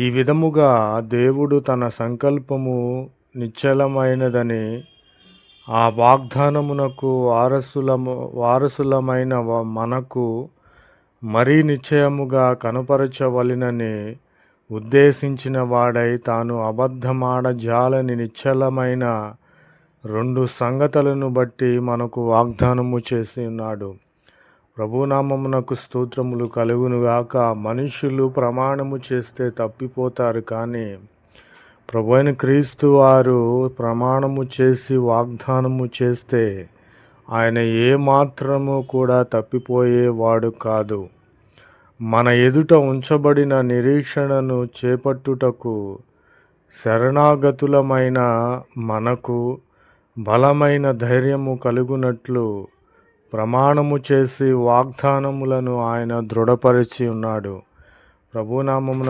ఈ విధముగా దేవుడు తన సంకల్పము నిశ్చలమైనదని ఆ వాగ్దానమునకు వారసులమైన మనకు మరీ నిశ్చయముగా కనపరచవలెనని ఉద్దేశించిన వాడై తాను అబద్ధమాడజాలని నిశ్చలమైన 2 సంగతులను బట్టి మనకు వాగ్దానము చేసి ఉన్నాడు. ప్రభునామమునకు స్తోత్రములు కలుగునుగాక. మనుషులు ప్రమాణము చేస్తే తప్పిపోతారు, కానీ ప్రభువైన క్రీస్తు వారు ప్రమాణము చేసి వాగ్దానము చేస్తే ఆయన ఏమాత్రము కూడా తప్పిపోయేవాడు కాదు. మన ఎదుట ఉంచబడిన నిరీక్షణను చేపట్టుటకు శరణాగతులమైన మనకు బలమైన ధైర్యము కలుగునట్లు ప్రమాణము చేసి వాగ్దానములను ఆయన దృఢపరిచి ఉన్నాడు. ప్రభునామమున